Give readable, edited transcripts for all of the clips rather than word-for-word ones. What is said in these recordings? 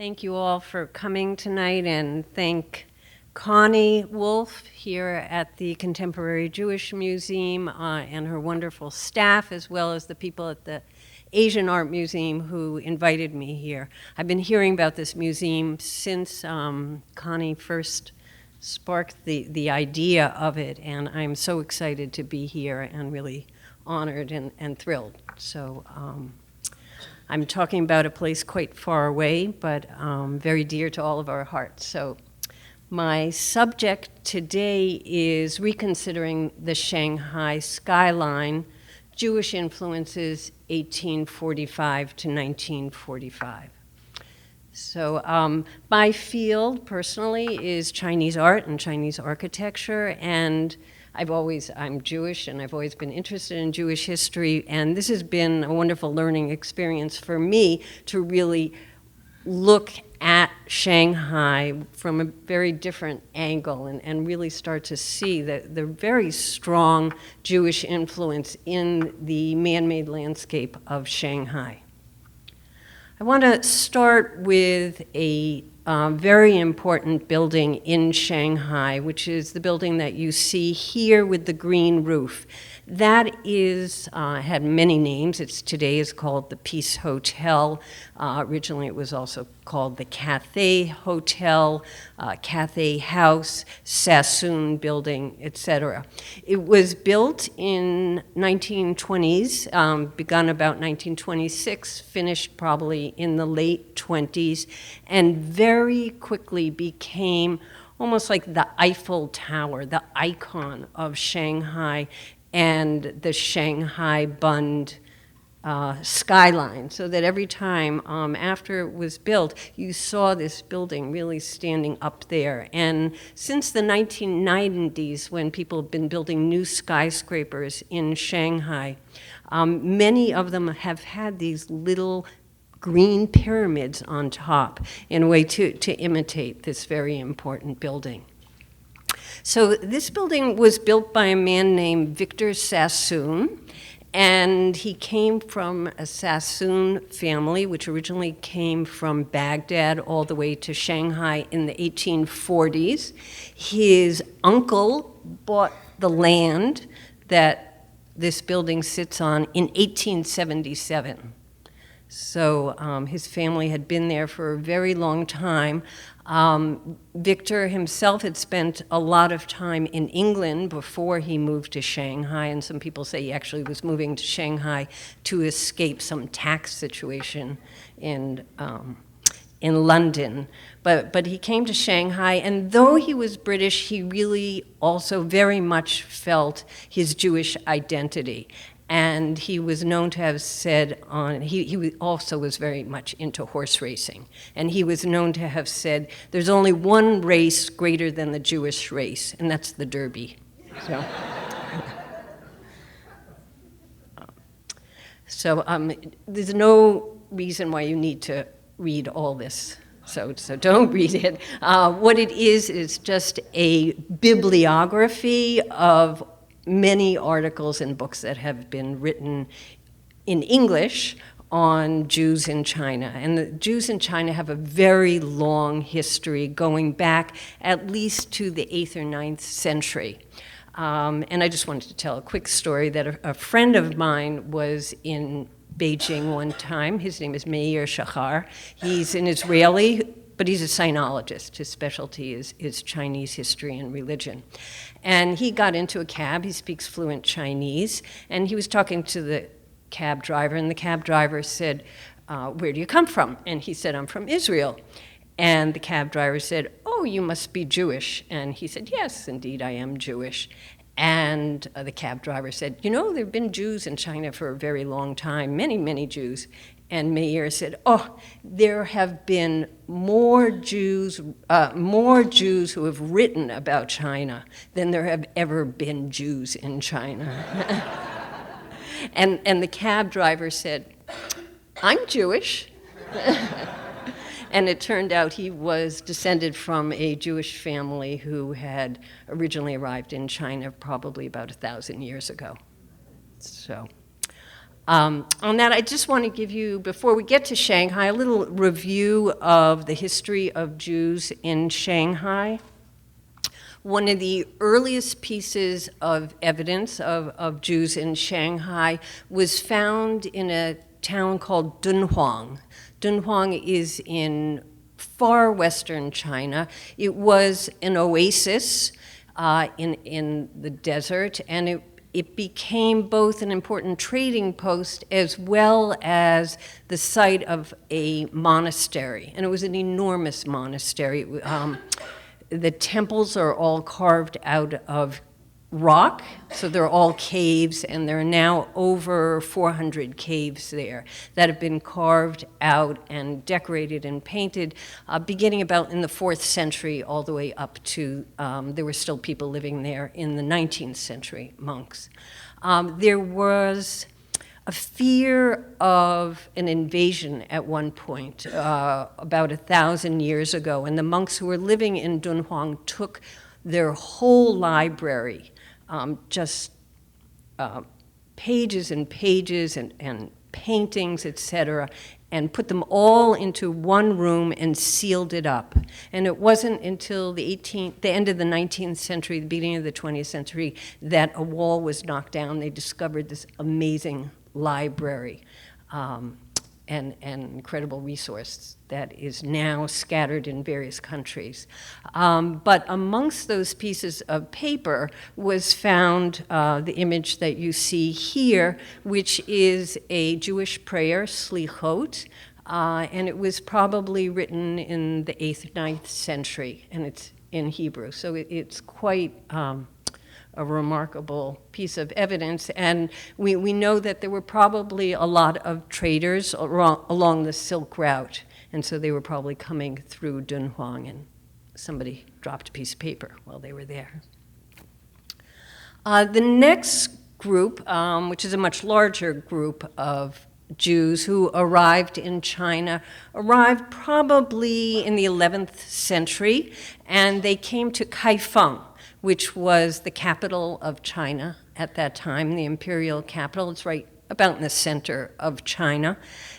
Thank you all for coming tonight, and thank Connie Wolf here at the Contemporary Jewish Museum and her wonderful staff, as well as the people at the Asian Art Museum who invited me here. I've been hearing about this museum since Connie first sparked the idea of it, and I'm so excited to be here and really honored and thrilled. So I'm talking about a place quite far away, but very dear to all of our hearts. So my subject today is reconsidering the Shanghai skyline, Jewish influences 1845 to 1945. So my field personally is Chinese art and Chinese architecture, and I'm Jewish, and I've always been interested in Jewish history, and this has been a wonderful learning experience for me to really look at Shanghai from a very different angle and really start to see the very strong Jewish influence in the man-made landscape of Shanghai. I want to start with a very important building in Shanghai, which is the building that you see here with the green roof. That is, had many names. Today is called the Peace Hotel. Originally it was also called the Cathay Hotel, Cathay House, Sassoon Building, etc. It was built in 1920s, begun about 1926, finished probably in the late 20s, and very quickly became almost like the Eiffel Tower, the icon of Shanghai and the Shanghai Bund skyline, so that every time after it was built, you saw this building really standing up there. And since the 1990s, when people have been building new skyscrapers in Shanghai, many of them have had these little green pyramids on top in a way to imitate this very important building. So this building was built by a man named Victor Sassoon, and he came from a Sassoon family, which originally came from Baghdad all the way to Shanghai in the 1840s. His uncle bought the land that this building sits on in 1877. So his family had been there for a very long time. Victor himself had spent a lot of time in England before he moved to Shanghai, and some people say he actually was moving to Shanghai to escape some tax situation in London. But he came to Shanghai, and though he was British, he really also very much felt his Jewish identity. And he was known to have said he also was very much into horse racing. And he was known to have said, there's only one race greater than the Jewish race, and that's the Derby. So there's no reason why you need to read all this. So don't read it. What it is just a bibliography of many articles and books that have been written in English on Jews in China. And the Jews in China have a very long history going back at least to the 8th or 9th century. And I just wanted to tell a quick story that a friend of mine was in Beijing one time. His name is Meir Shachar. He's an Israeli, but he's a sinologist. His specialty is Chinese history and religion. And he got into a cab. He speaks fluent Chinese. And he was talking to the cab driver, and the cab driver said, where do you come from? And he said, I'm from Israel. And the cab driver said, oh, you must be Jewish. And he said, yes, indeed, I am Jewish. And the cab driver said, you know, there have been Jews in China for a very long time, many, many Jews. And Meir said, oh, there have been more Jews who have written about China than there have ever been Jews in China. and the cab driver said, I'm Jewish. And it turned out he was descended from a Jewish family who had originally arrived in China probably about 1,000 years ago. So On that, I just want to give you, before we get to Shanghai, a little review of the history of Jews in Shanghai. One of the earliest pieces of evidence of Jews in Shanghai was found in a town called Dunhuang. Dunhuang is in far western China. It was an oasis in the desert, and it became both an important trading post as well as the site of a monastery. And it was an enormous monastery. The temples are all carved out of rock, so they're all caves, and there are now over 400 caves there that have been carved out and decorated and painted, beginning about in the 4th century all the way up to, there were still people living there in the 19th century, monks. There was a fear of an invasion at one point, about 1,000 years ago, and the monks who were living in Dunhuang took their whole library, just pages and pages and paintings, etc., and put them all into one room and sealed it up. And it wasn't until the end of the 19th century, the beginning of the 20th century, that a wall was knocked down. They discovered this amazing library and incredible resource that is now scattered in various countries. But amongst those pieces of paper was found the image that you see here, which is a Jewish prayer, Slichot, and it was probably written in the 8th, 9th century, and it's in Hebrew. So it's quite a remarkable piece of evidence. And we know that there were probably a lot of traders along the Silk Route, and so they were probably coming through Dunhuang, and somebody dropped a piece of paper while they were there. The next group, which is a much larger group of Jews who arrived in China, arrived probably in the 11th century, and they came to Kaifeng, which was the capital of China at that time, the imperial capital. It's right about in the center of China.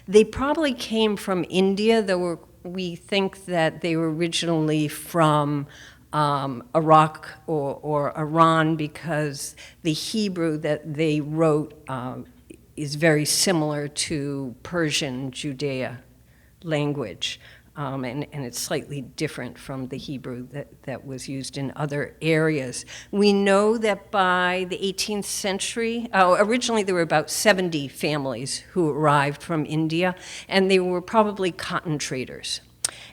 They probably came from India, though we think that they were originally from Iraq or Iran, because the Hebrew that they wrote is very similar to Persian Judea language. And it's slightly different from the Hebrew that was used in other areas. We know that by the 18th century, originally there were about 70 families who arrived from India, and they were probably cotton traders.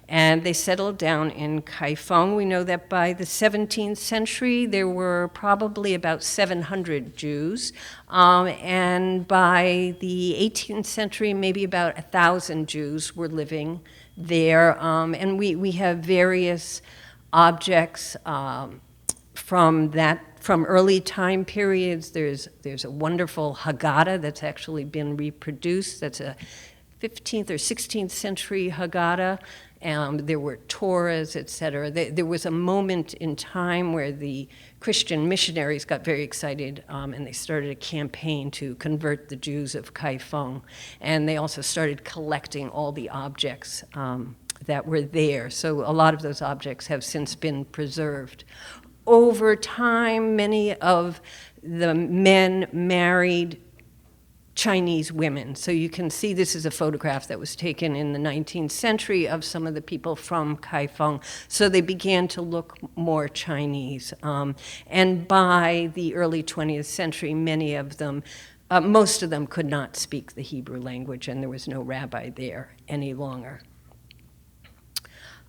And they settled down in Kaifeng. We know that by the 17th century, there were probably about 700 Jews. And by the 18th century, maybe about 1,000 Jews were living there. And we have various objects from early time periods. There's a wonderful Haggadah that's actually been reproduced. That's a 15th or 16th century Haggadah. There were Torahs, etc. There was a moment in time where the Christian missionaries got very excited, and they started a campaign to convert the Jews of Kaifeng. And they also started collecting all the objects that were there. So a lot of those objects have since been preserved. Over time, many of the men married Chinese women. So you can see this is a photograph that was taken in the 19th century of some of the people from Kaifeng. So they began to look more Chinese. And by the early 20th century, many of them, most of them could not speak the Hebrew language, and there was no rabbi there any longer.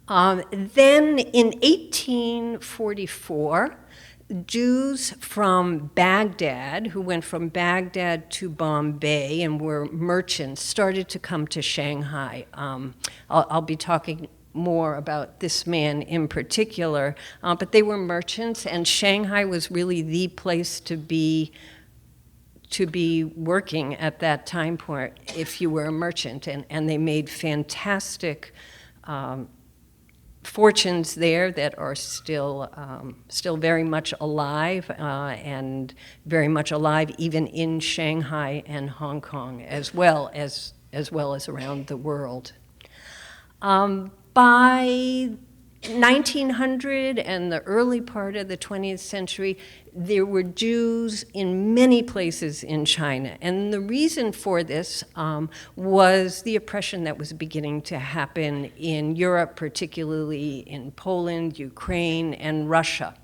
Then in 1844, Jews from Baghdad, who went from Baghdad to Bombay and were merchants, started to come to Shanghai. I'll be talking more about this man in particular, but they were merchants, and Shanghai was really the place to be working at that time point if you were a merchant, and they made fantastic fortunes there that are still very much alive, and very much alive even in Shanghai and Hong Kong, as well as around the world. By 1900 and the early part of the 20th century, there were Jews in many places in China. And the reason for this was the oppression that was beginning to happen in Europe, particularly in Poland, Ukraine, and Russia.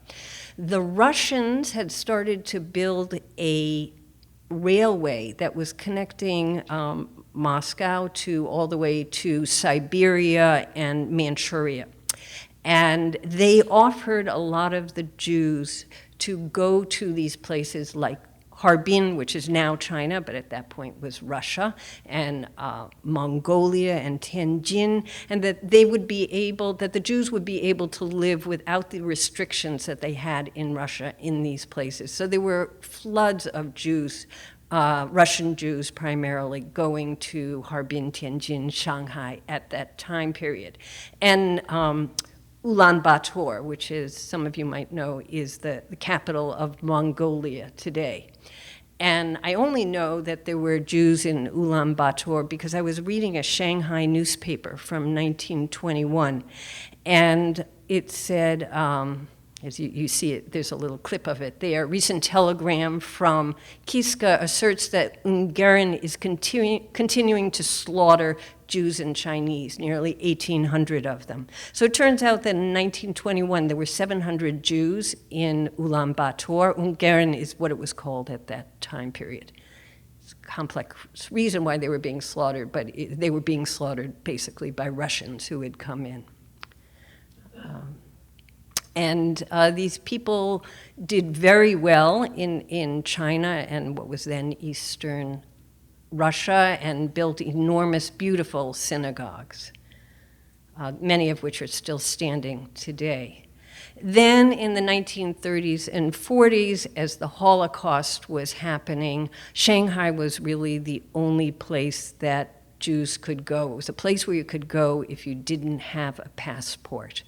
The Russians had started to build a railway that was connecting Moscow to all the way to Siberia and Manchuria. And they offered a lot of the Jews to go to these places like Harbin, which is now China, but at that point was Russia, and Mongolia and Tianjin, and that the Jews would be able to live without the restrictions that they had in Russia in these places. So there were floods of Jews, Russian Jews primarily, going to Harbin, Tianjin, Shanghai at that time period. And Ulaanbaatar, which is, some of you might know, is the capital of Mongolia today. And I only know that there were Jews in Ulaanbaatar because I was reading a Shanghai newspaper from 1921, and it said, as you see it, there's a little clip of it there. Recent telegram from Kiska asserts that Ungarin is continuing to slaughter Jews and Chinese, nearly 1,800 of them. So it turns out that in 1921, there were 700 Jews in Ulaanbaatar. Ungarin is what it was called at that time period. It's a complex reason why they were being slaughtered, but they were being slaughtered basically by Russians who had come in. And these people did very well in China and what was then Eastern Russia, and built enormous, beautiful synagogues, many of which are still standing today. Then in the 1930s and 40s, as the Holocaust was happening, Shanghai was really the only place that Jews could go. It was a place where you could go if you didn't have a passport.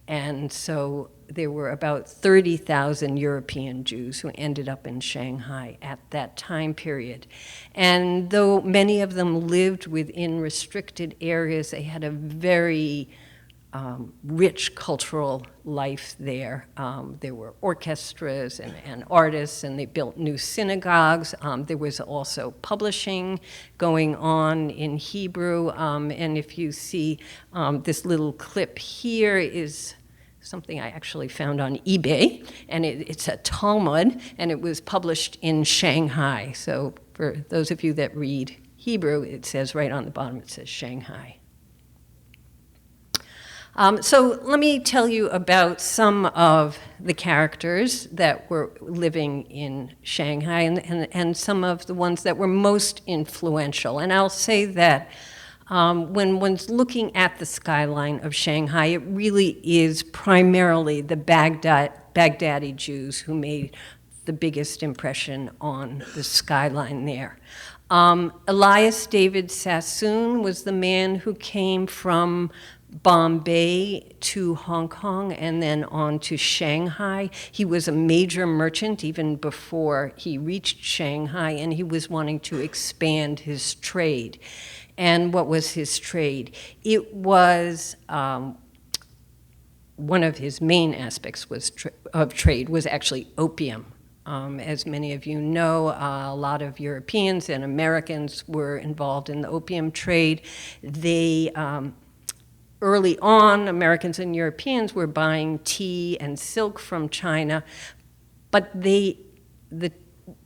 And so there were about 30,000 European Jews who ended up in Shanghai at that time period. And though many of them lived within restricted areas, they had a very rich cultural life there. There were orchestras and artists, and they built new synagogues. There was also publishing going on in Hebrew. And if you see this little clip here is something I actually found on eBay, and it's a Talmud, and it was published in Shanghai. So for those of you that read Hebrew, it says right on the bottom, it says Shanghai. So let me tell you about some of the characters that were living in Shanghai and some of the ones that were most influential. And I'll say that when one's looking at the skyline of Shanghai, it really is primarily the Baghdadi Jews who made the biggest impression on the skyline there. Elias David Sassoon was the man who came from Bombay to Hong Kong and then on to Shanghai. He was a major merchant even before he reached Shanghai, and he was wanting to expand his trade. And what was his trade? It was, one of his main aspects of trade was actually opium. As many of you know, a lot of Europeans and Americans were involved in the opium trade. They, early on, Americans and Europeans were buying tea and silk from China, but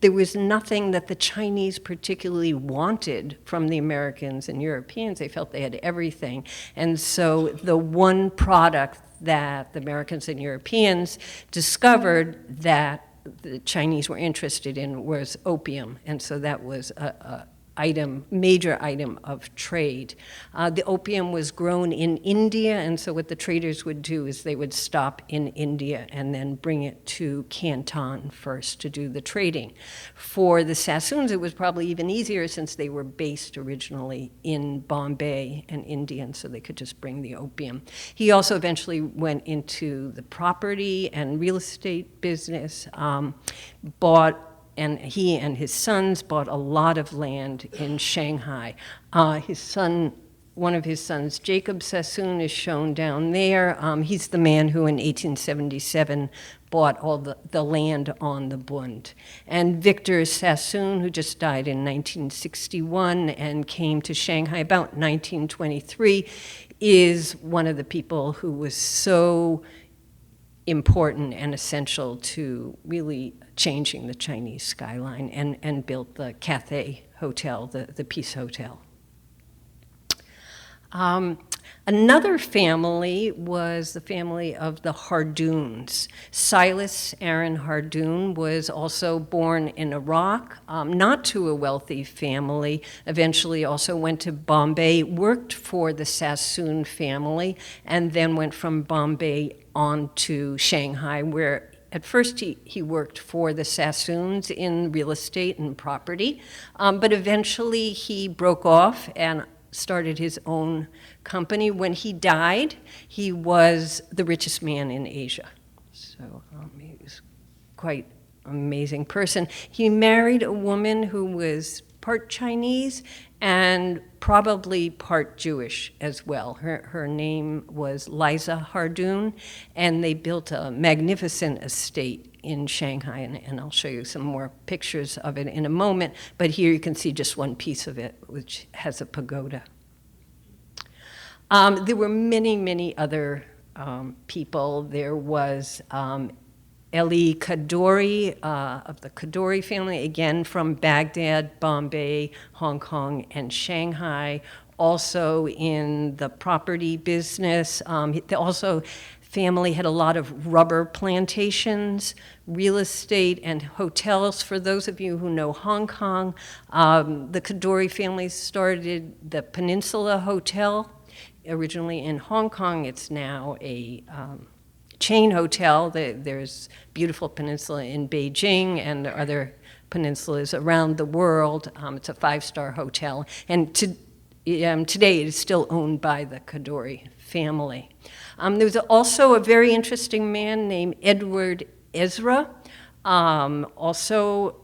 there was nothing that the Chinese particularly wanted from the Americans and Europeans. They felt they had everything. And so the one product that the Americans and Europeans discovered that the Chinese were interested in was opium. And so that was a major item of trade. The opium was grown in India, and so what the traders would do is they would stop in India and then bring it to Canton first to do the trading. For the Sassoons, it was probably even easier since they were based originally in Bombay and India, and so they could just bring the opium. He also eventually went into the property and real estate business, and he and his sons bought a lot of land in Shanghai. One of his sons, Jacob Sassoon, is shown down there. He's the man who in 1877 bought all the land on the Bund. And Victor Sassoon, who just died in 1961 and came to Shanghai about 1923, is one of the people who was so important and essential to really changing the Chinese skyline and built the Cathay Hotel, the Peace Hotel. Another family was the family of the Hardins. Silas Aaron Hardin was also born in Iraq, not to a wealthy family, eventually also went to Bombay, worked for the Sassoon family, and then went from Bombay on to Shanghai, where at first he worked for the Sassoons in real estate and property, but eventually he broke off and started his own company. When he died, he was the richest man in Asia. So he was quite an amazing person. He married a woman who was part Chinese and probably part Jewish as well. Her name was Liza Hardin, and they built a magnificent estate in Shanghai, and I'll show you some more pictures of it in a moment, but here you can see just one piece of it, which has a pagoda. There were many, many other people. There was Eli Kadori of the Kadori family, again from Baghdad, Bombay, Hong Kong, and Shanghai, also in the property business. Also, family had a lot of rubber plantations, real estate, and hotels. For those of you who know Hong Kong, the Kadori family started the Peninsula Hotel. Originally in Hong Kong, it's now a chain hotel. There's beautiful peninsula in Beijing and other peninsulas around the world. It's a 5-star hotel. And today it is still owned by the Kadori family. There's also a very interesting man named Edward Ezra, also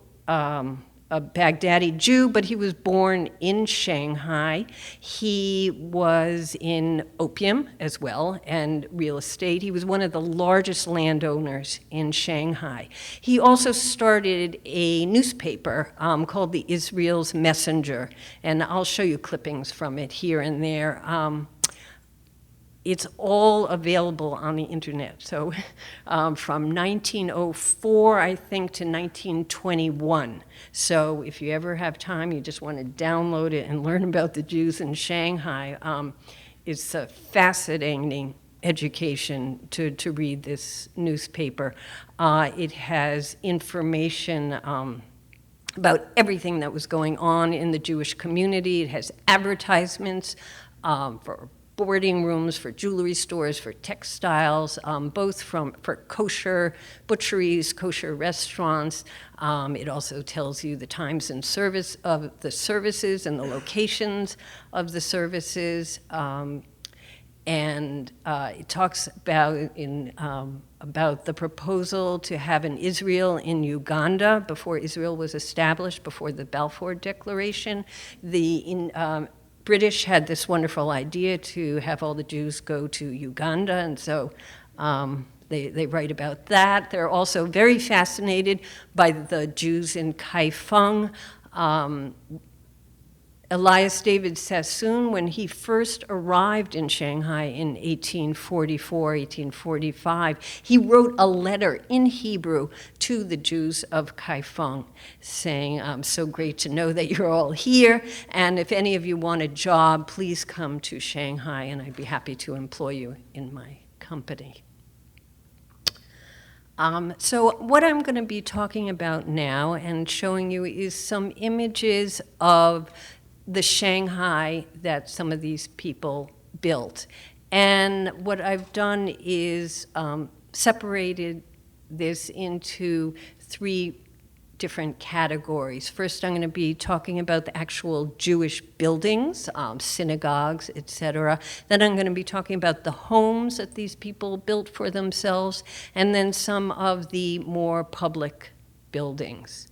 a Baghdadi Jew, but he was born in Shanghai. He was in opium as well and real estate. He was one of the largest landowners in Shanghai. He also started a newspaper called the Israel's Messenger, and I'll show you clippings from it here and there. It's all available on the internet. So from 1904, I think, to 1921. So if you ever have time, you just want to download it and learn about the Jews in Shanghai. It's a fascinating education to read this newspaper. It has information about everything that was going on in the Jewish community. It has advertisements for boarding rooms, for jewelry stores, for textiles, both for kosher butcheries, kosher restaurants. It also tells you the times and service of the services and the locations of the services. And it talks about the proposal to have an Israel in Uganda before Israel was established, before the Balfour Declaration. British had this wonderful idea to have all the Jews go to Uganda, and so they write about that. They're also very fascinated by the Jews in Fung. Elias David Sassoon, when he first arrived in Shanghai in 1844, 1845, he wrote a letter in Hebrew to the Jews of Kaifeng saying, so great to know that you're all here, and if any of you want a job, please come to Shanghai, and I'd be happy to employ you in my company. So what I'm going to be talking about now and showing you is some images of the Shanghai that some of these people built. And what I've done is separated this into three different categories. First, I'm going to be talking about the actual Jewish buildings, synagogues, etc. Then I'm going to be talking about the homes that these people built for themselves, and then some of the more public buildings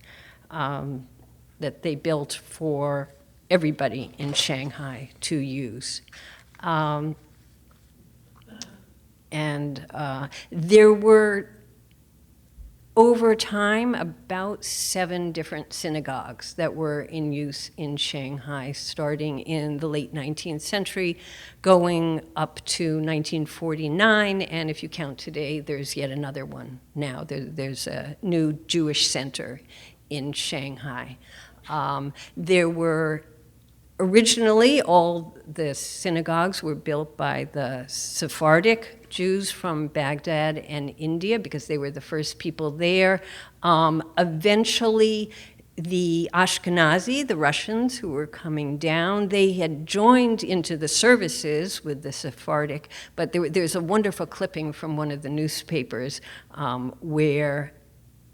that they built for everybody in Shanghai to use. There were, over time, about 7 different synagogues that were in use in Shanghai, starting in the late 19th century, going up to 1949, and if you count today, there's yet another one now. There's a new Jewish center in Shanghai. There were Originally, all the synagogues were built by the Sephardic Jews from Baghdad and India because they were the first people there. Eventually, the Ashkenazi, the Russians who were coming down, they had joined into the services with the Sephardic, but there's a wonderful clipping from one of the newspapers where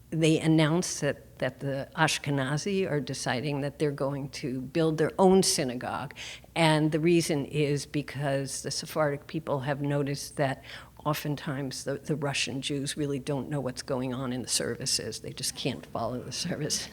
they announced that the Ashkenazi are deciding that they're going to build their own synagogue. And the reason is because the Sephardic people have noticed that oftentimes the Russian Jews really don't know what's going on in the services. They just can't follow the service.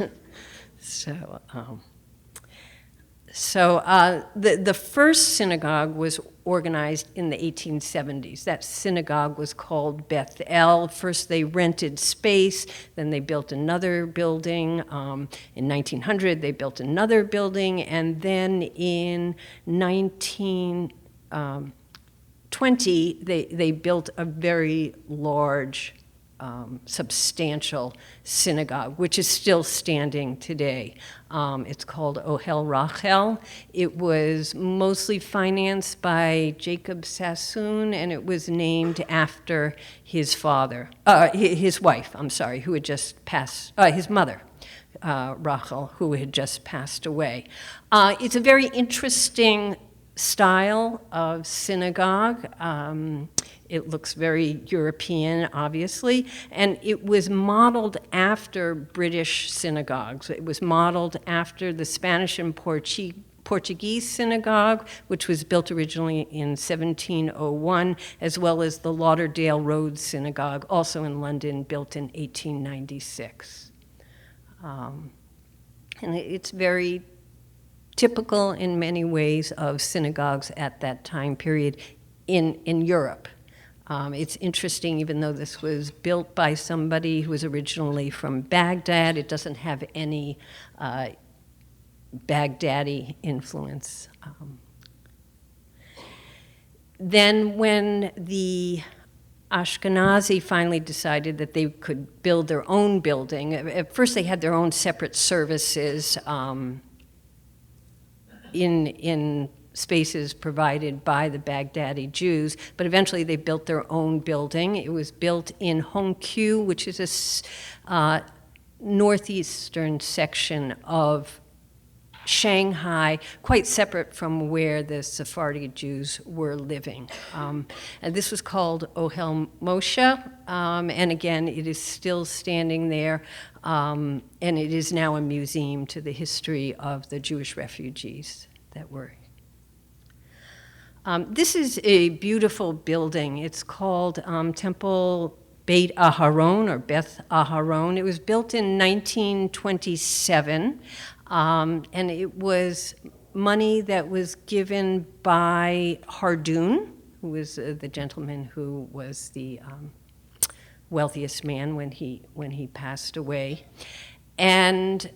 The first synagogue was organized in the 1870s. That synagogue was called Beth El. First they rented space, then they built another building. In 1900 they built another building, and then in 1920 they built a very large substantial synagogue, which is still standing today. It's called Ohel Raquel. It was mostly financed by Jacob Sassoon, and it was named after his wife, who had just passed, his mother, Rachel, who had just passed away. It's a very interesting style of synagogue. It looks very European, obviously, and it was modeled after British synagogues. It was modeled after the Spanish and Portuguese synagogue, which was built originally in 1701, as well as the Lauderdale Road Synagogue, also in London, built in 1896. And it's very typical in many ways of synagogues at that time period in Europe. It's interesting, even though this was built by somebody who was originally from Baghdad, it doesn't have any Baghdadi influence. Then when the Ashkenazi finally decided that they could build their own building, at first they had their own separate services in spaces provided by the Baghdadi Jews, but eventually they built their own building. It was built in Hongqiu, which is a northeastern section of Shanghai, quite separate from where the Sephardi Jews were living. And this was called Ohel Moshe, and again, it is still standing there, and it is now a museum to the history of the Jewish refugees that were. This is a beautiful building. It's called Temple Beit Aharon, or Beth Aharon. It was built in 1927, and it was money that was given by Hardin, who was the gentleman who was the wealthiest man when he passed away. And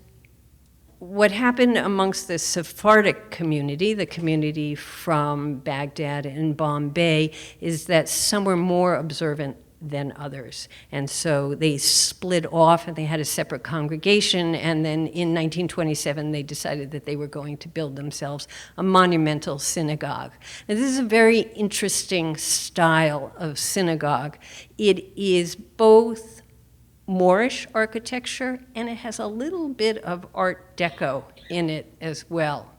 what happened amongst the Sephardic community, the community from Baghdad and Bombay, is that some were more observant than others. And so they split off and they had a separate congregation, and then in 1927 they decided that they were going to build themselves a monumental synagogue. Now, this is a very interesting style of synagogue. It is both Moorish architecture, and it has a little bit of Art Deco in it as well.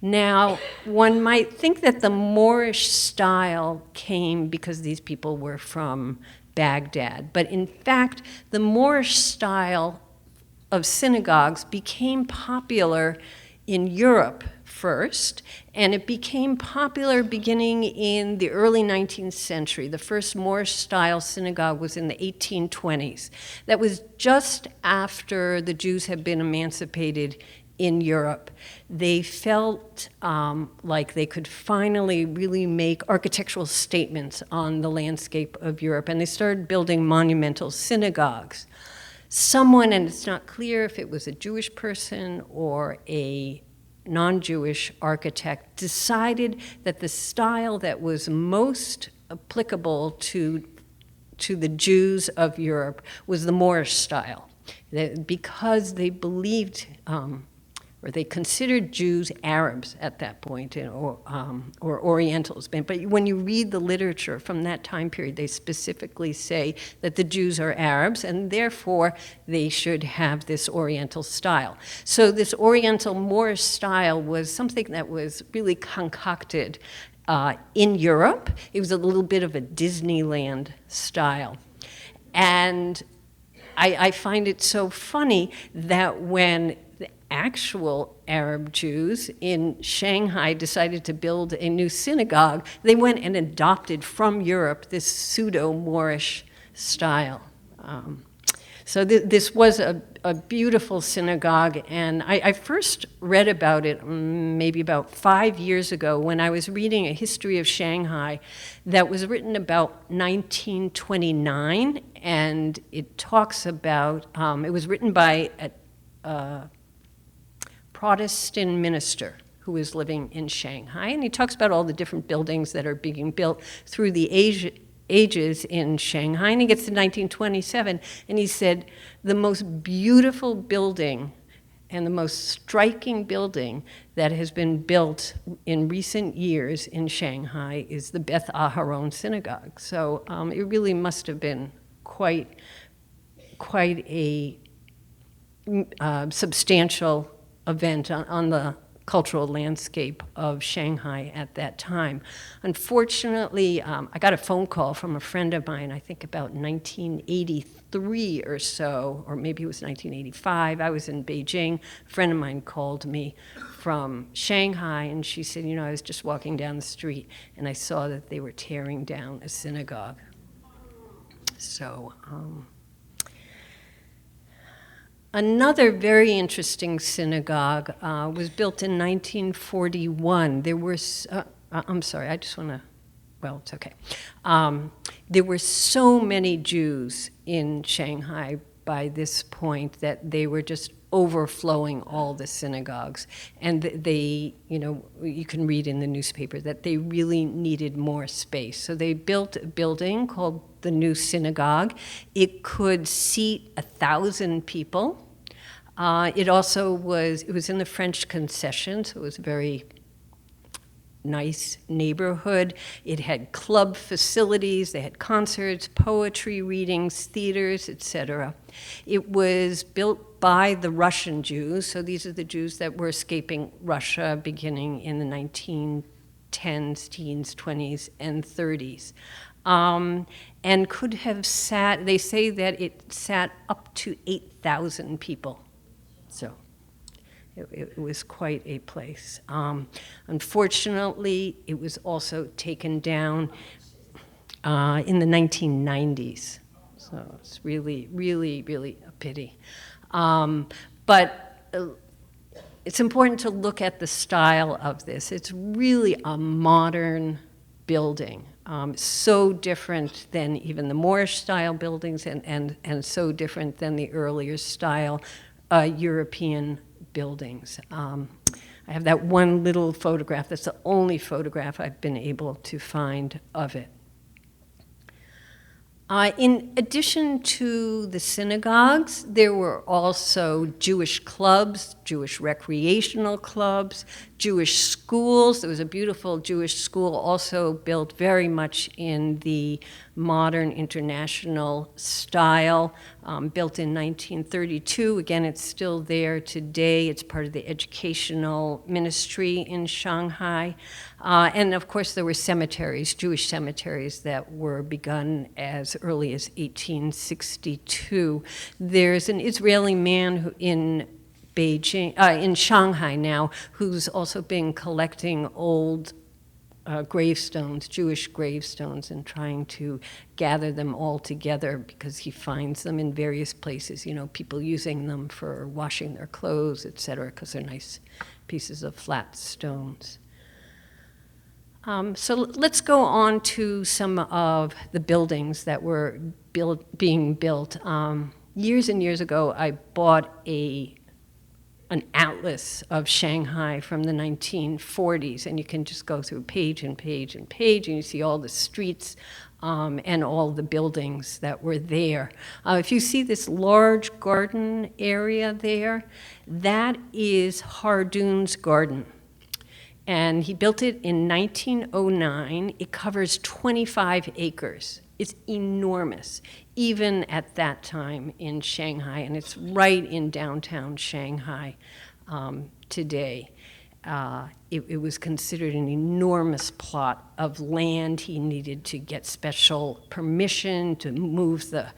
Now, one might think that the Moorish style came because these people were from Baghdad, but in fact, the Moorish style of synagogues became popular in Europe first, and it became popular beginning in the early 19th century. The first Moorish-style synagogue was in the 1820s. That was just after the Jews had been emancipated in Europe. They felt like they could finally really make architectural statements on the landscape of Europe, and they started building monumental synagogues. Someone, and it's not clear if it was a Jewish person or a non-Jewish architect, decided that the style that was most applicable to the Jews of Europe was the Moorish style, because they believed, or they considered Jews Arabs at that point, or Orientals. But when you read the literature from that time period, they specifically say that the Jews are Arabs, and therefore they should have this Oriental style. So this Oriental Moorish style was something that was really concocted in Europe. It was a little bit of a Disneyland style. And I find it so funny that when the actual Arab Jews in Shanghai decided to build a new synagogue, they went and adopted from Europe this pseudo-Moorish style. So this was a beautiful synagogue, and I first read about it maybe about 5 years ago when I was reading a history of Shanghai that was written about 1929, and it talks about, it was written by a Protestant minister who was living in Shanghai, and he talks about all the different buildings that are being built through the ages in Shanghai, and he gets to 1927, and he said, the most beautiful building and the most striking building that has been built in recent years in Shanghai is the Beth Aharon Synagogue. So it really must have been quite a substantial event on the cultural landscape of Shanghai at that time. Unfortunately, I got a phone call from a friend of mine, I think about 1983 or so, or maybe it was 1985. I was in Beijing. A friend of mine called me from Shanghai, and she said, I was just walking down the street, and I saw that they were tearing down a synagogue. So, another very interesting synagogue was built in 1941. There were, I'm sorry, I just want to, well, it's okay. There were so many Jews in Shanghai by this point that they were just overflowing all the synagogues. And they, you can read in the newspaper that they really needed more space. So they built a building called the New Synagogue. It could seat 1,000 people. It was in the French Concession, so it was a very nice neighborhood. It had club facilities, they had concerts, poetry readings, theaters, etc. It was built by the Russian Jews, so these are the Jews that were escaping Russia beginning in the 1910s, teens, 20s, and 30s. And could have sat, they say that it sat up to 8,000 people. So it was quite a place. Unfortunately, it was also taken down in the 1990s. So it's really, really, really a pity. But it's important to look at the style of this. It's really a modern building. So different than even the Moorish style buildings and so different than the earlier style European buildings. I have that one little photograph. That's the only photograph I've been able to find of it. In addition to the synagogues, there were also Jewish clubs, Jewish recreational clubs. Jewish schools. There was a beautiful Jewish school also built very much in the modern international style, built in 1932. Again, it's still there today. It's part of the educational ministry in Shanghai. And of course, there were cemeteries, Jewish cemeteries, that were begun as early as 1862. There's an Israeli man who in Shanghai now, who's also been collecting old gravestones, Jewish gravestones, and trying to gather them all together because he finds them in various places, people using them for washing their clothes, etc., because they're nice pieces of flat stones. So let's go on to some of the buildings that were being built. Years and years ago, I bought an atlas of Shanghai from the 1940s, and you can just go through page and page and page, and you see all the streets and all the buildings that were there. If you see this large garden area there, that is Hardin's Garden. And he built it in 1909. It covers 25 acres. It's enormous, even at that time in Shanghai, and it's right in downtown Shanghai today. It was considered an enormous plot of land. He needed to get special permission to move the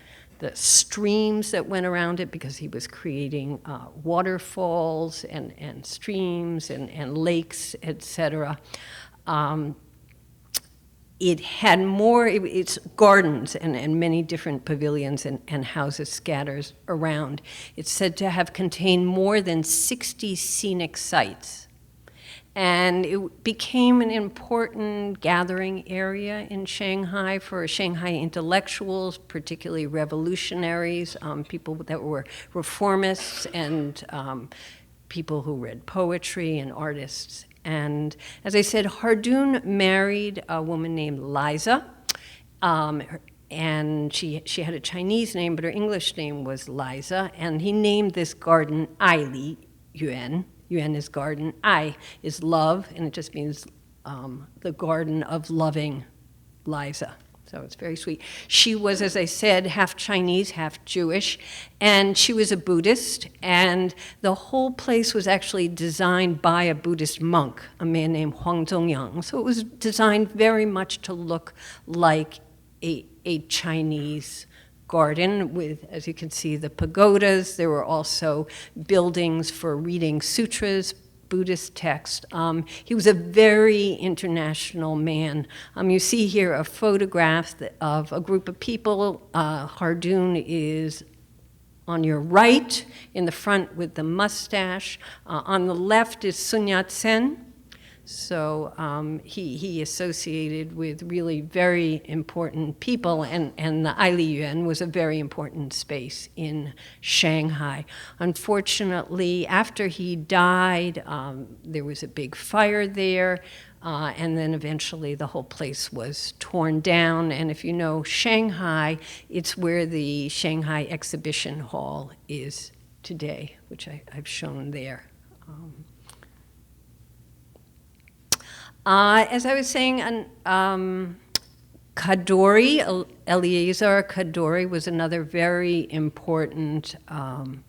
streams that went around it because he was creating waterfalls and streams and lakes, etc. It had it's gardens and many different pavilions and houses scattered around. It's said to have contained more than 60 scenic sites. And it became an important gathering area in Shanghai for Shanghai intellectuals, particularly revolutionaries, people that were reformists, and people who read poetry and artists. And as I said, Hardin married a woman named Liza, and she had a Chinese name, but her English name was Liza, and he named this garden Ai Yuan. Yuan is garden, Ai is love, and it just means the garden of loving Liza. So it's very sweet. She was, as I said, half Chinese, half Jewish, and she was a Buddhist, and the whole place was actually designed by a Buddhist monk, a man named Wong. So it was designed very much to look like a Chinese garden with, as you can see, the pagodas. There were also buildings for reading sutras, Buddhist text. He was a very international man. You see here a photograph of a group of people. Hardin is on your right, in the front with the mustache. On the left is Sun Yat-sen. So he associated with really very important people, and the Ai Yuan was a very important space in Shanghai. Unfortunately, after he died, there was a big fire there, and then eventually the whole place was torn down. And if you know Shanghai, it's where the Shanghai Exhibition Hall is today, which I've shown there. As I was saying, Kadori, Eliezer Kadori, was another very important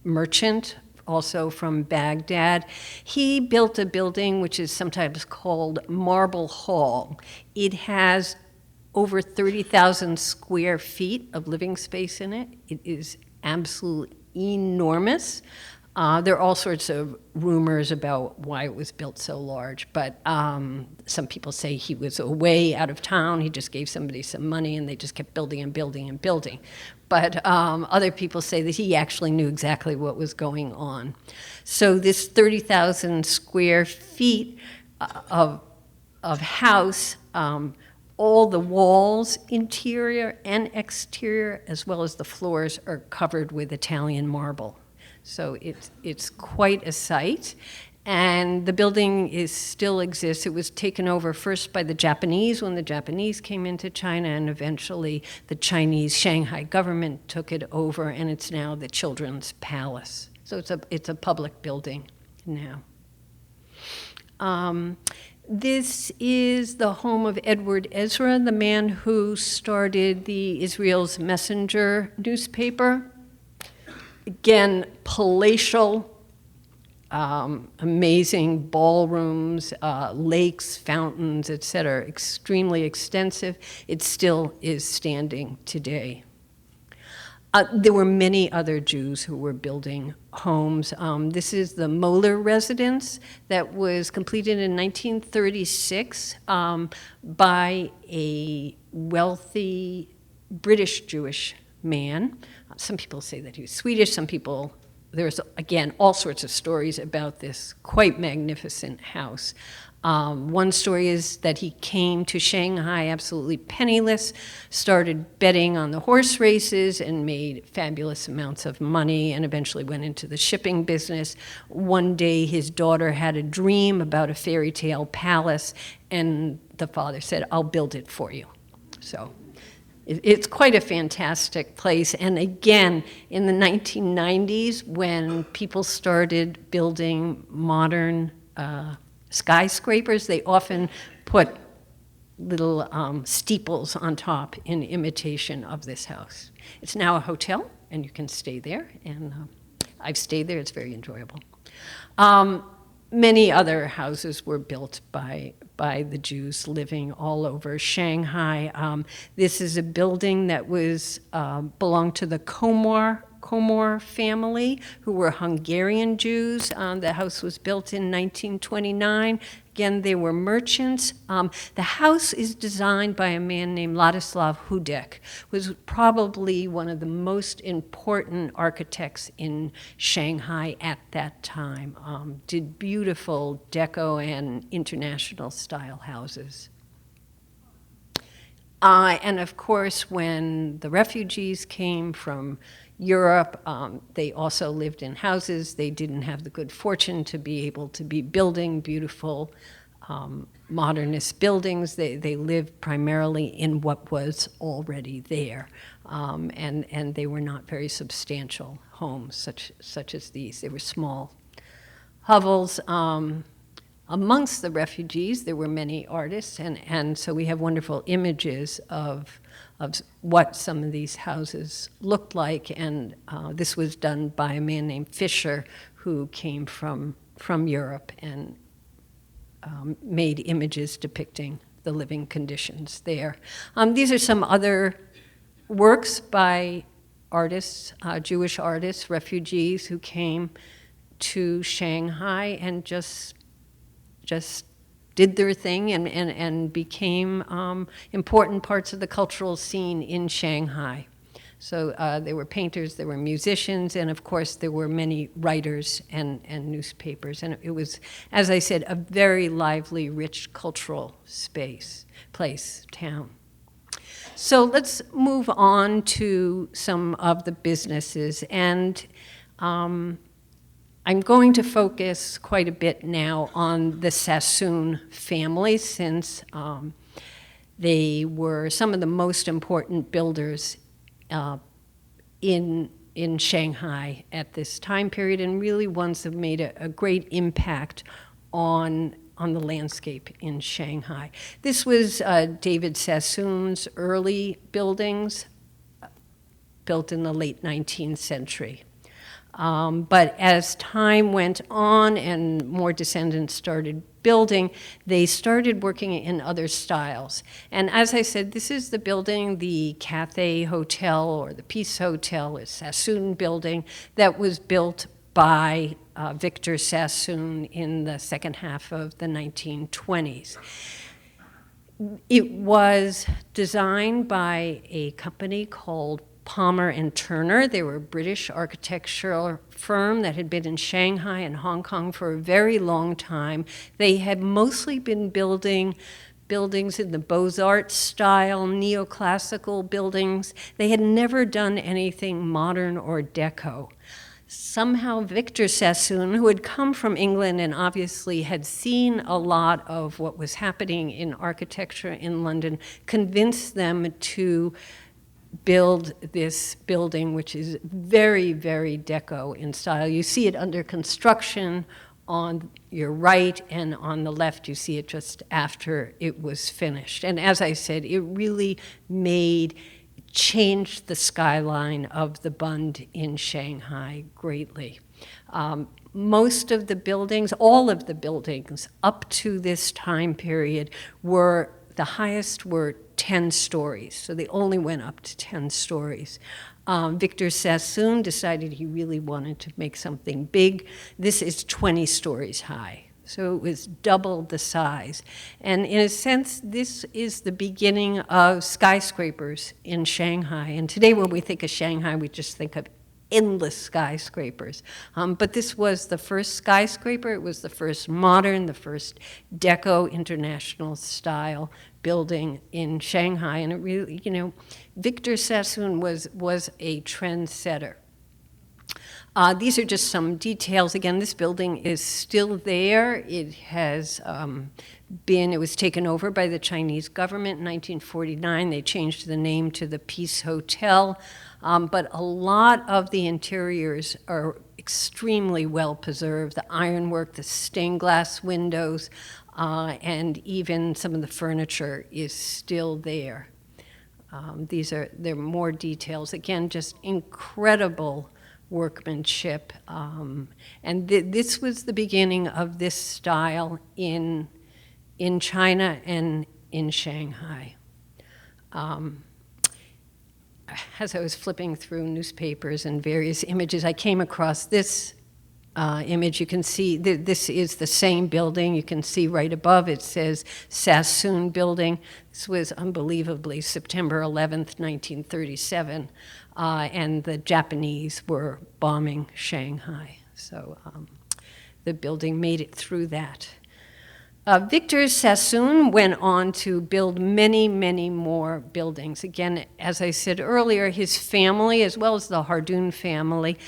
merchant, also from Baghdad. He built a building which is sometimes called Marble Hall. It has over 30,000 square feet of living space in it. It is absolutely enormous. There are all sorts of rumors about why it was built so large, but some people say he was away out of town. He just gave somebody some money, and they just kept building and building and building. But other people say that he actually knew exactly what was going on. So this 30,000 square feet of house, all the walls, interior and exterior, as well as the floors, are covered with Italian marble. So it's quite a sight, and the building still exists. It was taken over first by the Japanese when the Japanese came into China, and eventually the Chinese Shanghai government took it over, and it's now the Children's Palace. So it's a public building now. This is the home of Edward Ezra, the man who started the Israel's Messenger newspaper. Again, palatial, amazing ballrooms, lakes, fountains, etc., extremely extensive. It still is standing today. There were many other Jews who were building homes. This is the Moeller residence that was completed in 1936 by a wealthy British Jewish man. Some people say that he was Swedish, some people, there's, again, all sorts of stories about this quite magnificent house. One story is that he came to Shanghai absolutely penniless, started betting on the horse races and made fabulous amounts of money and eventually went into the shipping business. One day his daughter had a dream about a fairy tale palace and the father said, "I'll build it for you." So it's quite a fantastic place. And again, in the 1990s, when people started building modern skyscrapers, they often put little steeples on top in imitation of this house. It's now a hotel, and you can stay there, and I've stayed there. It's very enjoyable. Many other houses were built by the Jews living all over Shanghai. This is a building that was belonged to the Komor family, who were Hungarian Jews. The house was built in 1929. Again, they were merchants. The house is designed by a man named Ladislav Hudek, who was probably one of the most important architects in Shanghai at that time. Did beautiful deco and international style houses. And of course, when the refugees came from Europe, they also lived in houses. They didn't have the good fortune to be able to be building beautiful modernist buildings. They lived primarily in what was already there. And they were not very substantial homes such as these. They were small hovels. Amongst the refugees, there were many artists, and so we have wonderful images of what some of these houses looked like, and this was done by a man named Fisher, who came from Europe and made images depicting the living conditions there. These are some other works by artists, Jewish artists, refugees who came to Shanghai and just did their thing and became important parts of the cultural scene in Shanghai. So there were painters, there were musicians, and of course there were many writers and newspapers. And it was, as I said, a very lively, rich cultural town. So let's move on to some of the businesses. And I'm going to focus quite a bit now on the Sassoon family, since they were some of the most important builders in Shanghai at this time period, and really ones that made a great impact on the landscape in Shanghai. This was David Sassoon's early buildings, built in the late 19th century. But as time went on and more descendants started building, they started working in other styles. And as I said, this is the building, the Cathay Hotel or the Peace Hotel, a Sassoon building that was built by Victor Sassoon in the second half of the 1920s. It was designed by a company called Palmer and Turner. They were a British architectural firm that had been in Shanghai and Hong Kong for a very long time. They had mostly been building buildings in the Beaux-Arts style, neoclassical buildings. They had never done anything modern or deco. Somehow Victor Sassoon, who had come from England and obviously had seen a lot of what was happening in architecture in London, convinced them to build this building, which is very, very deco in style. You see it under construction on your right, and on the left you see it just after it was finished. And as I said, it really changed the skyline of the Bund in Shanghai greatly. Most of the buildings, all of the buildings up to this time period the highest were 10 stories, so they only went up to 10 stories. Victor Sassoon decided he really wanted to make something big. This is 20 stories high, so it was double the size. And in a sense, this is the beginning of skyscrapers in Shanghai. And today when we think of Shanghai, we just think of endless skyscrapers. But this was the first skyscraper. It was the first modern, the first Deco international style building in Shanghai. And it really, Victor Sassoon was a trendsetter. These are just some details. Again, this building is still there. It has it was taken over by the Chinese government in 1949. They changed the name to the Peace Hotel. But a lot of the interiors are extremely well preserved. The ironwork, the stained glass windows, and even some of the furniture is still there. There are more details. Again, just incredible workmanship. And this was the beginning of this style in China and in Shanghai. As I was flipping through newspapers and various images, I came across this image. You can see this is the same building. You can see right above it says Sassoon Building. This was unbelievably September 11th, 1937, and the Japanese were bombing Shanghai. So the building made it through that. Victor Sassoon went on to build many, many more buildings. Again, as I said earlier, his family, as well as the Hardin family,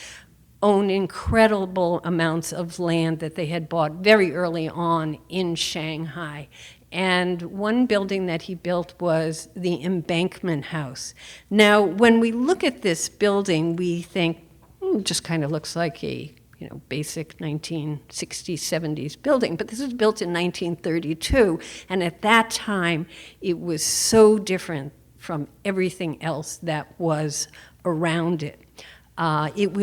owned incredible amounts of land that they had bought very early on in Shanghai. And one building that he built was the Embankment House. Now, when we look at this building, we think, it just kind of looks like a basic 1960s, 70s building. But this was built in 1932, and at that time, it was so different from everything else that was around it. It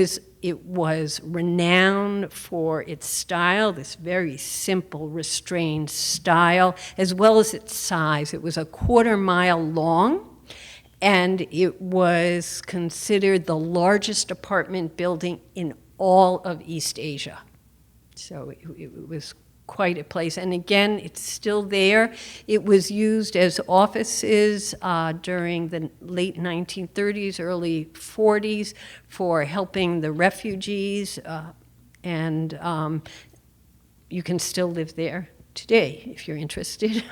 was renowned for its style, this very simple, restrained style, as well as its size. It was a 1/4 mile long, and it was considered the largest apartment building in all of East Asia. So it was quite a place. And again, it's still there. It was used as offices during the late 1930s, early 40s for helping the refugees. And you can still live there today if you're interested.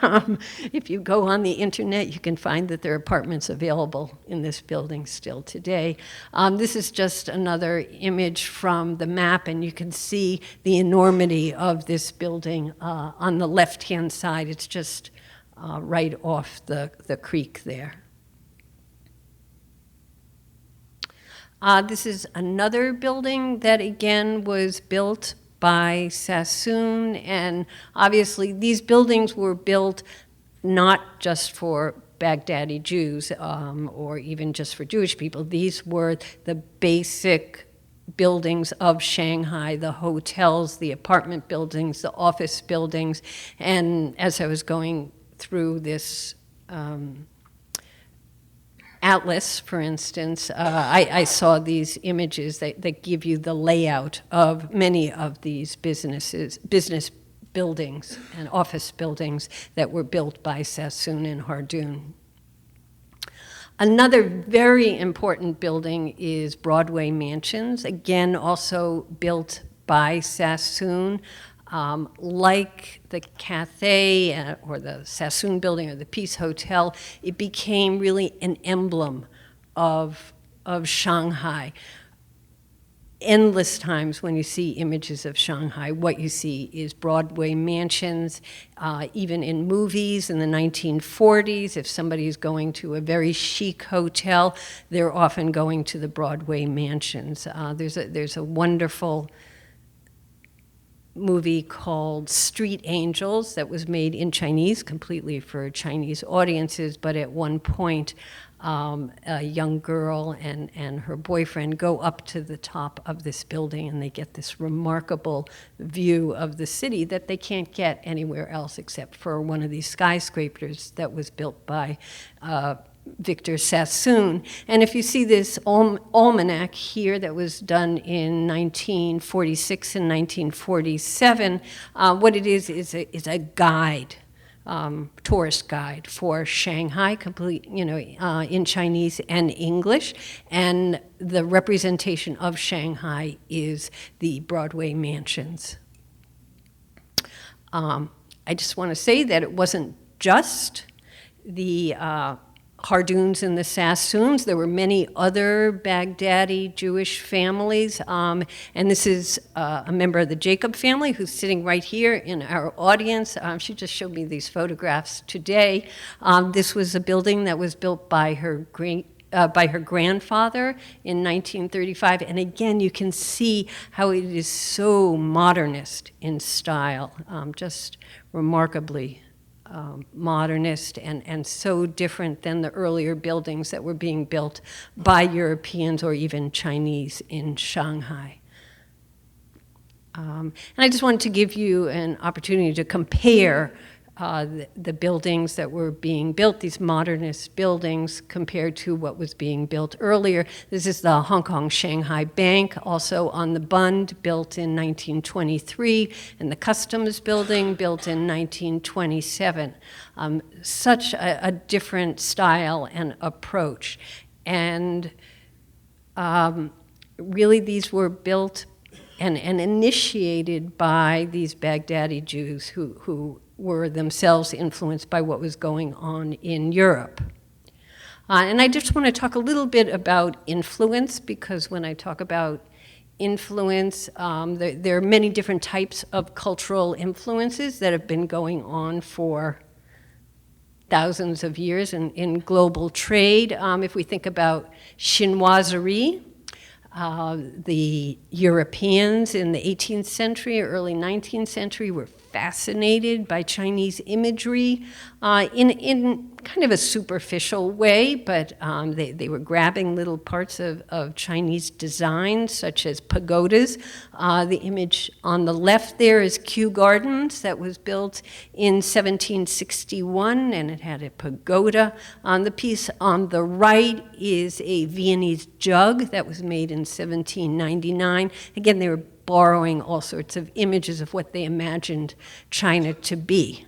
If you go on the internet, you can find that there are apartments available in this building still today. This is just another image from the map, and you can see the enormity of this building on the left-hand side. It's just right off the creek there. This is another building that, again, was built by Sassoon, and obviously these buildings were built not just for Baghdadi Jews or even just for Jewish people. These were the basic buildings of Shanghai, the hotels, the apartment buildings, the office buildings. And as I was going through this atlas, for instance, I saw these images that give you the layout of many of these business buildings and office buildings that were built by Sassoon and Hardin. Another very important building is Broadway Mansions, again also built by Sassoon. Like the Cathay or the Sassoon Building or the Peace Hotel, it became really an emblem of Shanghai. Endless times when you see images of Shanghai, what you see is Broadway Mansions. Even in movies in the 1940s, if somebody's going to a very chic hotel, they're often going to the Broadway Mansions. There's a wonderful movie called Street Angels that was made in Chinese, completely for Chinese audiences, but at one point, a young girl and her boyfriend go up to the top of this building, and they get this remarkable view of the city that they can't get anywhere else except for one of these skyscrapers that was built by Victor Sassoon. And if you see this almanac here that was done in 1946 and 1947, what it is a guide, tourist guide for Shanghai, complete, in Chinese and English. And the representation of Shanghai is the Broadway Mansions. I just want to say that it wasn't just the Hardins and the Sassoons. There were many other Baghdadi Jewish families, and this is a member of the Jacob family who's sitting right here in our audience. She just showed me these photographs today. This was a building that was built by her grandfather in 1935, and again, you can see how it is so modernist in style, just remarkably modernist and so different than the earlier buildings that were being built by Europeans or even Chinese in Shanghai. And I just wanted to give you an opportunity to compare the buildings that were being built, these modernist buildings, compared to what was being built earlier. This is the Hong Kong Shanghai Bank, also on the Bund, built in 1923, and the Customs Building, built in 1927. Such a different style and approach. And really, these were built and initiated by these Baghdadi Jews who were themselves influenced by what was going on in Europe. And I just want to talk a little bit about influence, because when I talk about influence, there are many different types of cultural influences that have been going on for thousands of years in global trade. If we think about chinoiserie, the Europeans in the 18th century, early 19th century were fascinated by Chinese imagery in kind of a superficial way, but they were grabbing little parts of Chinese design, such as pagodas. The image on the left there is Kew Gardens that was built in 1761, and it had a pagoda. The piece on the right is a Viennese jug that was made in 1799. Again, they were borrowing all sorts of images of what they imagined China to be.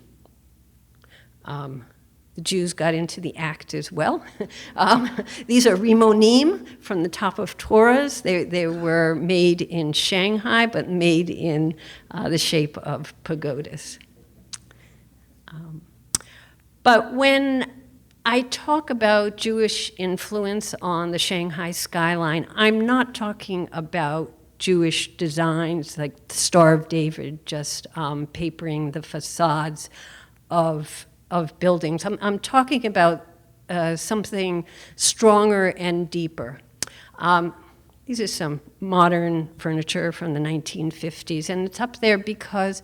The Jews got into the act as well. These are rimonim from the top of Torahs. They were made in Shanghai, but made in the shape of pagodas. But when I talk about Jewish influence on the Shanghai skyline, I'm not talking about Jewish designs like the Star of David, just papering the facades of buildings. I'm talking about something stronger and deeper. These are some modern furniture from the 1950s, and it's up there because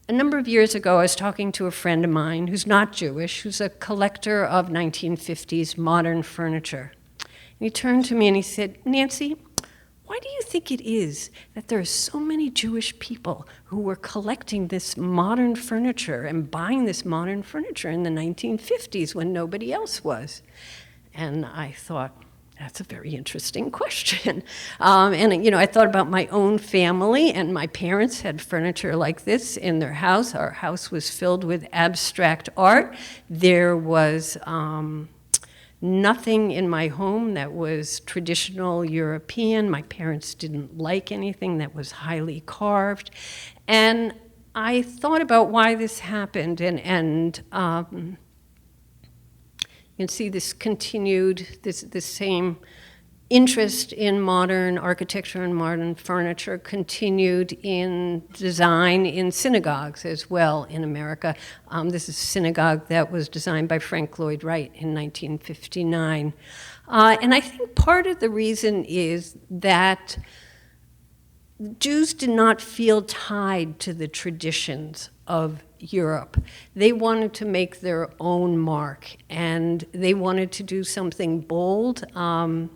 a number of years ago I was talking to a friend of mine who's not Jewish, who's a collector of 1950s modern furniture. And he turned to me and he said, "Nancy, why do you think it is that there are so many Jewish people who were collecting this modern furniture and buying this modern furniture in the 1950s when nobody else was?" And I thought, that's a very interesting question. I thought about my own family, and my parents had furniture like this in their house. Our house was filled with abstract art. There was nothing in my home that was traditional European. My parents didn't like anything that was highly carved. And I thought about why this happened, and you can see this continued, this same interest in modern architecture and modern furniture continued in design in synagogues as well in America. This is a synagogue that was designed by Frank Lloyd Wright in 1959. And I think part of the reason is that Jews did not feel tied to the traditions of Europe. They wanted to make their own mark, and they wanted to do something bold. In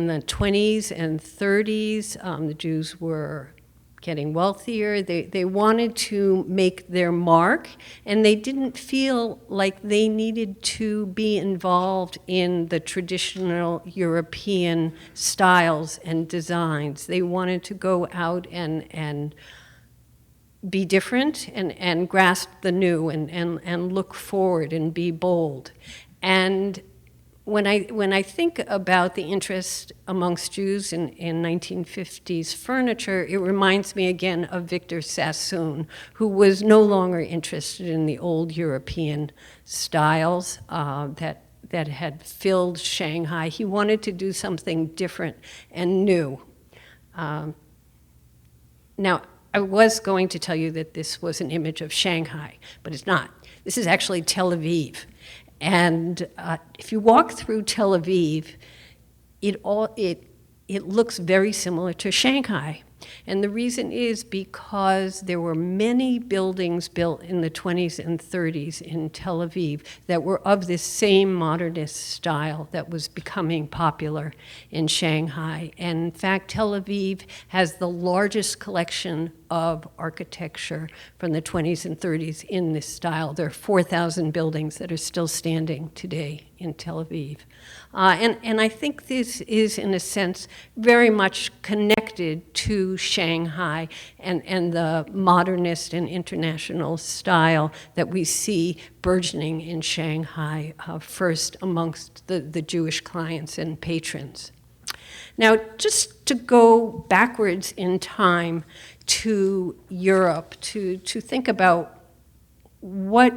the 20s and 30s, the Jews were getting wealthier. They wanted to make their mark, and they didn't feel like they needed to be involved in the traditional European styles and designs. They wanted to go out and be different and grasp the new and look forward and be bold. And when I think about the interest amongst Jews in 1950s furniture, it reminds me again of Victor Sassoon, who was no longer interested in the old European styles that had filled Shanghai. He wanted to do something different and new. Now, I was going to tell you that this was an image of Shanghai, but it's not. This is actually Tel Aviv. And if you walk through Tel Aviv, it looks very similar to Shanghai. And the reason is because there were many buildings built in the 20s and 30s in Tel Aviv that were of this same modernist style that was becoming popular in Shanghai. And in fact, Tel Aviv has the largest collection of architecture from the 20s and 30s in this style. There are 4,000 buildings that are still standing today in Tel Aviv. And I think this is, in a sense, very much connected to Shanghai and the modernist and international style that we see burgeoning in Shanghai, first amongst the Jewish clients and patrons. Now, just to go backwards in time to Europe, to think about what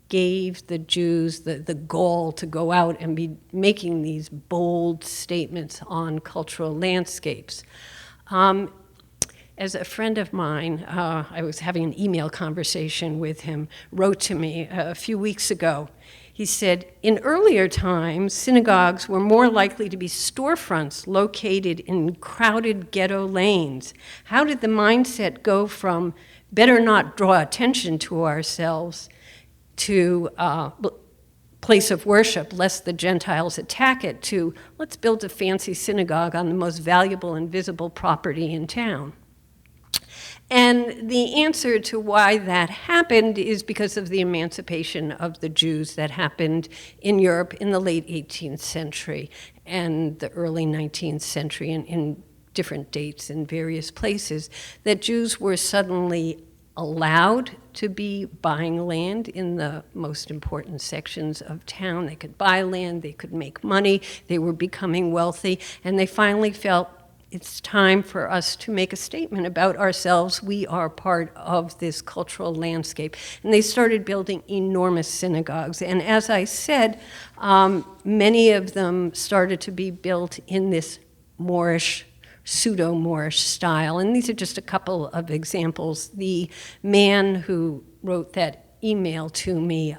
gave the Jews the gall to go out and be making these bold statements on cultural landscapes. As a friend of mine, I was having an email conversation with him, wrote to me a few weeks ago. He said, in earlier times, synagogues were more likely to be storefronts located in crowded ghetto lanes. How did the mindset go from better not draw attention to ourselves to place of worship, lest the Gentiles attack it, to let's build a fancy synagogue on the most valuable and visible property in town? And the answer to why that happened is because of the emancipation of the Jews that happened in Europe in the late 18th century and the early 19th century in different dates in various places, that Jews were suddenly allowed to be buying land in the most important sections of town. They could buy land, they could make money, they were becoming wealthy, and they finally felt it's time for us to make a statement about ourselves. We are part of this cultural landscape. And they started building enormous synagogues. And as I said, many of them started to be built in this Moorish, pseudo-Moorish style. And these are just a couple of examples. The man who wrote that email to me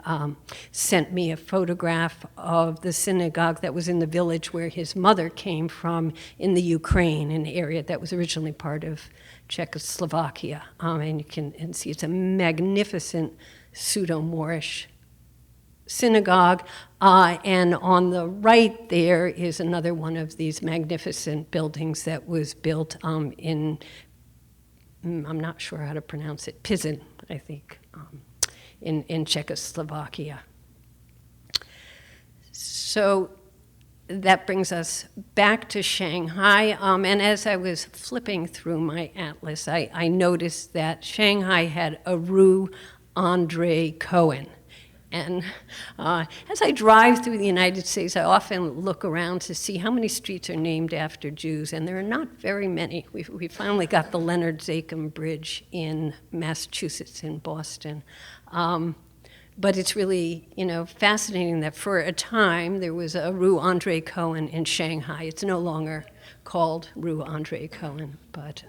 sent me a photograph of the synagogue that was in the village where his mother came from in the Ukraine, an area that was originally part of Czechoslovakia. And you can see it's a magnificent pseudo-Moorish synagogue. And on the right there is another one of these magnificent buildings that was built in, I'm not sure how to pronounce it, Pizin, I think. In Czechoslovakia. So that brings us back to Shanghai. And as I was flipping through my atlas, I noticed that Shanghai had a Rue Andre Cohen. And as I drive through the United States, I often look around to see how many streets are named after Jews, and there are not very many. We finally got the Leonard Zakim Bridge in Massachusetts, in Boston. But it's really, fascinating that for a time there was a Rue Andre Cohen in Shanghai. It's no longer called Rue Andre Cohen, but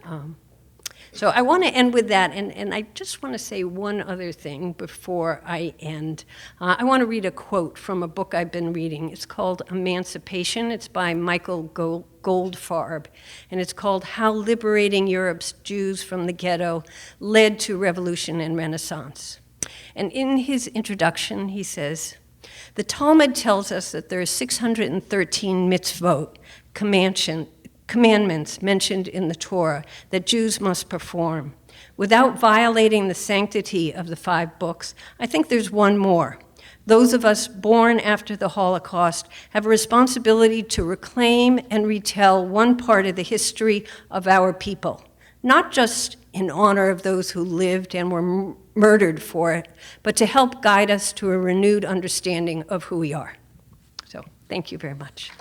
So I want to end with that, and I just want to say one other thing before I end. I want to read a quote from a book I've been reading. It's called Emancipation. It's by Michael Goldfarb, and it's called How Liberating Europe's Jews from the Ghetto Led to Revolution and Renaissance. And in his introduction, he says, the Talmud tells us that there are 613 mitzvot, commandments mentioned in the Torah that Jews must perform. Without violating the sanctity of the 5 books, I think there's one more. Those of us born after the Holocaust have a responsibility to reclaim and retell one part of the history of our people, not just in honor of those who lived and were murdered for it, but to help guide us to a renewed understanding of who we are. So, thank you very much.